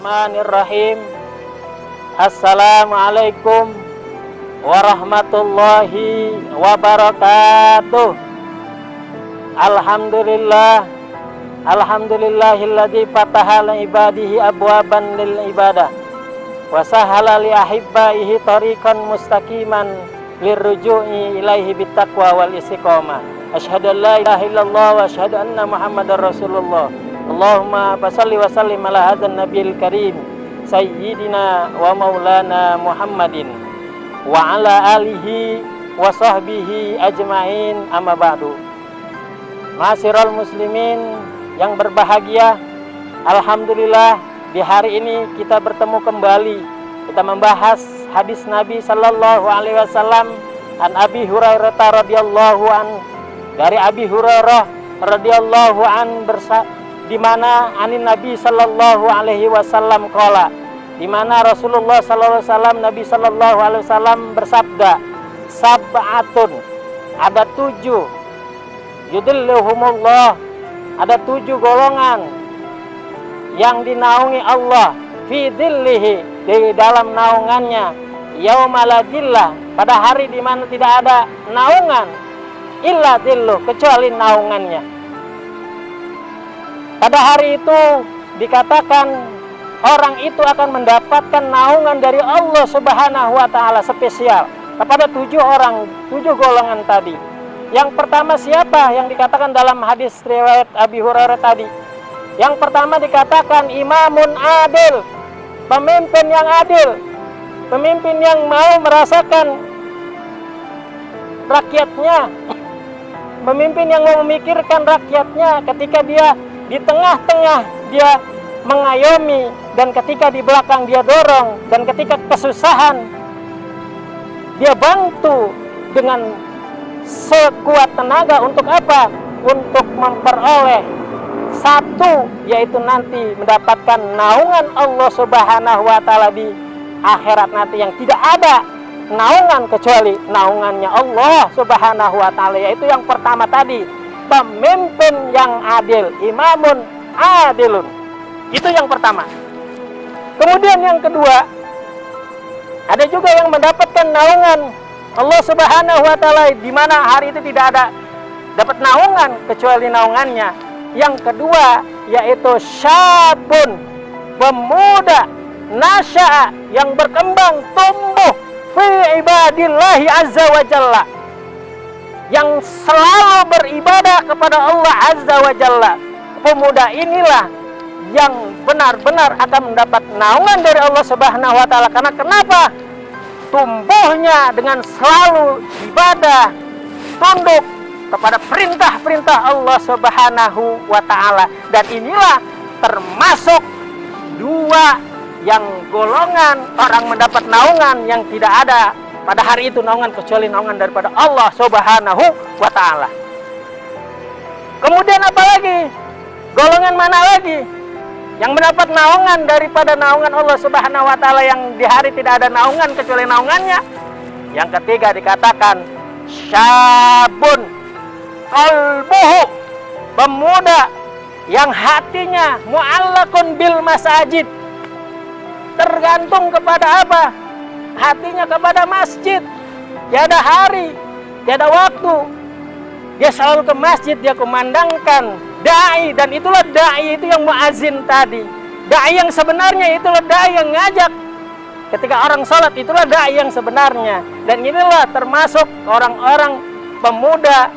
Bismillahirrahmanirrahim. Assalamualaikum warahmatullahi wabarakatuh. Alhamdulillahilladzi fataha li ibadihi abwaban lil ibadah wa sahala li ahibbaihi tariqan mustaqiman lirruju'i ilaihi bittaqwa wal istiqamah. Asyhadu an la ilaha illallah wa asyhadu anna Muhammadar Rasulullah. Allahumma basalli wa sallim ala hadzal nabiyil karim sayyidina wa maulana Muhammadin wa ala alihi wa sahbihi ajmain, amma ba'du. Ma'asyiral muslimin yang berbahagia, alhamdulillah di hari ini kita bertemu kembali. Kita membahas hadis Nabi sallallahu alaihi wasallam an Abi Hurairah radhiyallahu an. Dari Abi Hurairah radhiyallahu an di mana anin Nabi sallallahu alaihi wasallam qala, di mana Rasulullah sallallahu alaihi wasallam, Nabi sallallahu alaihi wasallam bersabda, sab'atun, ada 7, yudhilluhumullah, ada 7 golongan yang dinaungi Allah fi dhillihi, di dalam naungannya, yauma la dhillah, pada hari di mana tidak ada naungan illa dhilluh, kecuali naungannya. Pada hari itu dikatakan orang itu akan mendapatkan naungan dari Allah Subhanahu wa taala spesial kepada 7 orang, 7 golongan tadi. Yang pertama siapa yang dikatakan dalam hadis riwayat Abi Hurairah tadi? Yang pertama dikatakan imamun adil, pemimpin yang adil, pemimpin yang mau merasakan rakyatnya, pemimpin yang mau memikirkan rakyatnya ketika dia di tengah-tengah dia mengayomi, dan ketika di belakang dia dorong, dan ketika kesusahan dia bantu dengan sekuat tenaga. Untuk apa? Untuk memperoleh satu, yaitu nanti mendapatkan naungan Allah Subhanahu wa taala di akhirat nanti, yang tidak ada naungan kecuali naungannya Allah Subhanahu wa taala. Yaitu yang pertama tadi, pemimpin yang adil, imamun adilun. Itu yang pertama. Kemudian yang kedua, ada juga yang mendapatkan naungan Allah Subhanahu wa taala, di mana hari itu tidak ada dapat naungan kecuali naungannya. Yang kedua yaitu syabun, pemuda, nasya'a, yang berkembang tumbuh fi ibadillahi azza wa jalla, yang selalu beribadah kepada Allah azza wa jalla. Pemuda inilah yang benar-benar akan mendapat naungan dari Allah Subhanahu wa taala. Karena kenapa? Tumbuhnya dengan selalu ibadah, tunduk kepada perintah-perintah Allah Subhanahu wa taala. Dan inilah termasuk 2 yang golongan orang mendapat naungan yang tidak ada pada hari itu naungan kecuali naungan daripada Allah Subhanahu wa taala. Kemudian apa lagi? Golongan mana lagi yang mendapat naungan daripada naungan Allah Subhanahu wa taala, yang di hari tidak ada naungan kecuali naungannya? Yang ketiga dikatakan syabun qalbuhu, pemuda yang hatinya mu'allaqun bil masajid, tergantung kepada apa? Hatinya kepada masjid. Tiada hari, tiada waktu dia selalu ke masjid, dia kumandangkan dai. Dan itulah dai itu yang muazin tadi. Dai yang sebenarnya itulah dai yang ngajak ketika orang sholat, itulah dai yang sebenarnya. Dan inilah termasuk orang-orang pemuda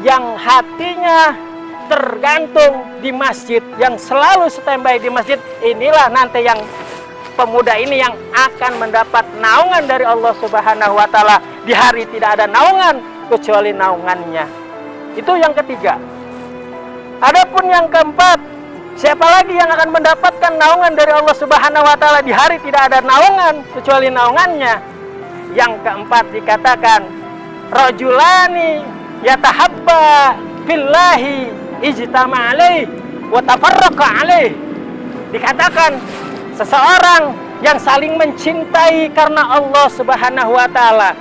yang hatinya tergantung di masjid, yang selalu standby di masjid. Inilah nanti yang pemuda ini yang akan mendapat naungan dari Allah Subhanahu wa taala di hari tidak ada naungan kecuali naungannya. Itu yang ketiga. Adapun yang keempat, siapa lagi yang akan mendapatkan naungan dari Allah Subhanahu wa taala di hari tidak ada naungan kecuali naungannya? Yang keempat dikatakan rajulani yatahabba fillahi ijtama alaih wa tafarraqa alaih. Dikatakan seseorang yang saling mencintai karena Allah Subhanahu wa taala,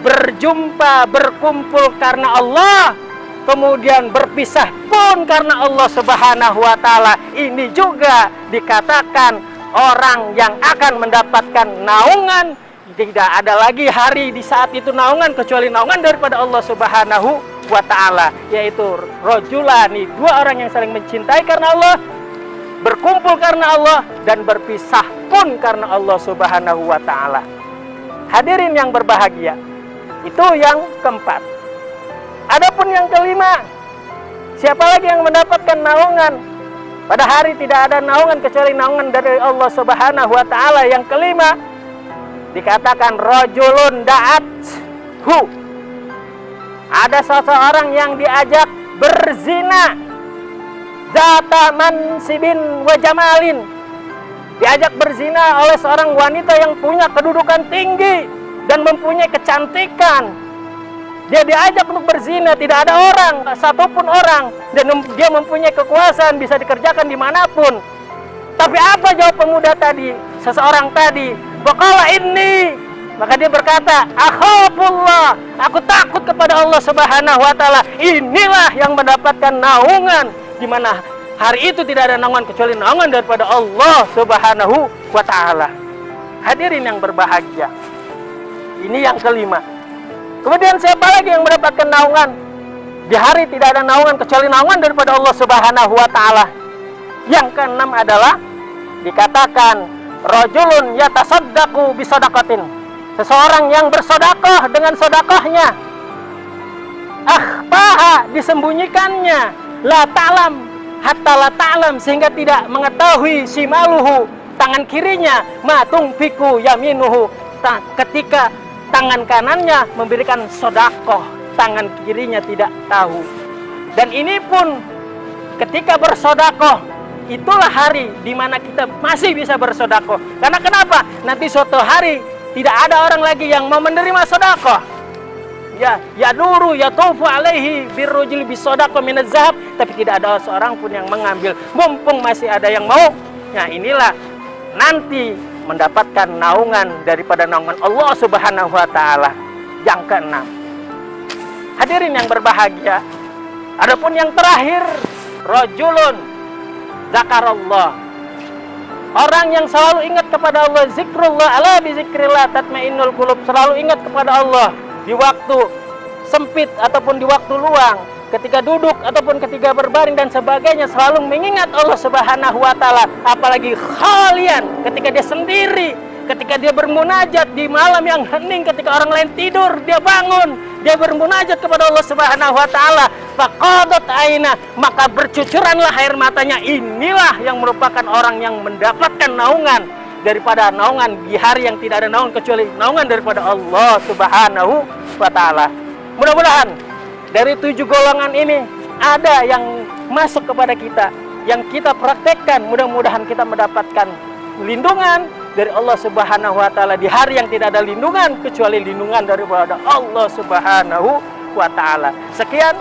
berjumpa, berkumpul karena Allah, kemudian berpisah pun karena Allah Subhanahu wa taala. Ini juga dikatakan orang yang akan mendapatkan naungan. Tidak ada lagi hari di saat itu naungan kecuali naungan daripada Allah Subhanahu wa ta'ala, yaitu rajulani, dua orang yang saling mencintai karena Allah, berkumpul karena Allah, dan berpisah pun karena Allah Subhanahu wa ta'ala. Hadirin yang berbahagia, itu yang keempat. Adapun yang kelima, siapa lagi yang mendapatkan naungan? Pada hari tidak ada naungan kecuali naungan dari Allah Subhanahu wa ta'ala. Yang kelima dikatakan rajulun da'athu, ada seseorang yang diajak berzina, zata mansibin wa jamalin, diajak berzina oleh seorang wanita yang punya kedudukan tinggi dan mempunyai kecantikan. Dia diajak untuk berzina, tidak ada orang, satupun orang, dan dia mempunyai kekuasaan, bisa dikerjakan dimanapun. Tapi apa jawab pemuda tadi, seseorang tadi? Waqala inni, maka dia berkata, akhafullah, aku takut kepada Allah Subhanahu wa ta'ala. Inilah yang mendapatkan naungan, di mana hari itu tidak ada naungan kecuali naungan daripada Allah Subhanahu wa ta'ala. Hadirin yang berbahagia, ini yang kelima. Kemudian siapa lagi yang mendapatkan naungan? Di hari tidak ada naungan kecuali naungan daripada Allah Subhanahu wa ta'ala. Yang keenam adalah dikatakan rajulun yatasaddaqu bisadaqatin, seseorang yang bersedekah dengan sedekahnya, akhfaha, disembunyikannya, la ta'lam hatta la ta'lam, sehingga tidak mengetahui shimaluhu, tangan kirinya, ma tunfiku yaminuhu, ketika tangan kanannya memberikan sedekah, tangan kirinya tidak tahu. Dan ini pun ketika bersedekah, itulah hari di mana kita masih bisa bersedekah. Karena kenapa? Nanti suatu hari tidak ada orang lagi yang mau menerima sedekah. Ya nuru ya tufu alaihi birrujul bisadaqah minaz zahab, tapi tidak ada seorang pun yang mengambil, mumpung masih ada yang mau. Nah, inilah nanti mendapatkan naungan daripada naungan Allah Subhanahu wa ta'ala. Yang keenam. Hadirin yang berbahagia, adapun yang terakhir, rajulun zakarallah, orang yang selalu ingat kepada Allah, zikrullah, ala bi zikrillah tatmainnul qulub, selalu ingat kepada Allah di waktu sempit ataupun di waktu luang, ketika duduk ataupun ketika berbaring dan sebagainya, selalu mengingat Allah Subhanahu wa ta'ala. Apalagi khalian, ketika dia sendiri, ketika dia bermunajat di malam yang hening, ketika orang lain tidur, dia bangun, dia bermunajat kepada Allah Subhanahu wa ta'ala. Faqadat aina, maka bercucuranlah air matanya. Inilah yang merupakan orang yang mendapatkan naungan daripada naungan di hari yang tidak ada naungan kecuali naungan daripada Allah Subhanahu wa ta'ala. Mudah-mudahan dari 7 golongan ini ada yang masuk kepada kita, yang kita praktekkan. Mudah-mudahan kita mendapatkan lindungan dari Allah Subhanahu wa ta'ala di hari yang tidak ada lindungan kecuali lindungan daripada Allah Subhanahu wa ta'ala. Sekian,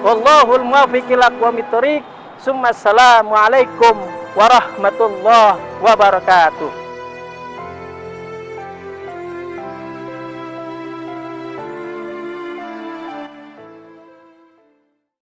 wallahul muwaffiq ila aqwamit thoriq. Assalamualaikum warahmatullahi wabarakatuh.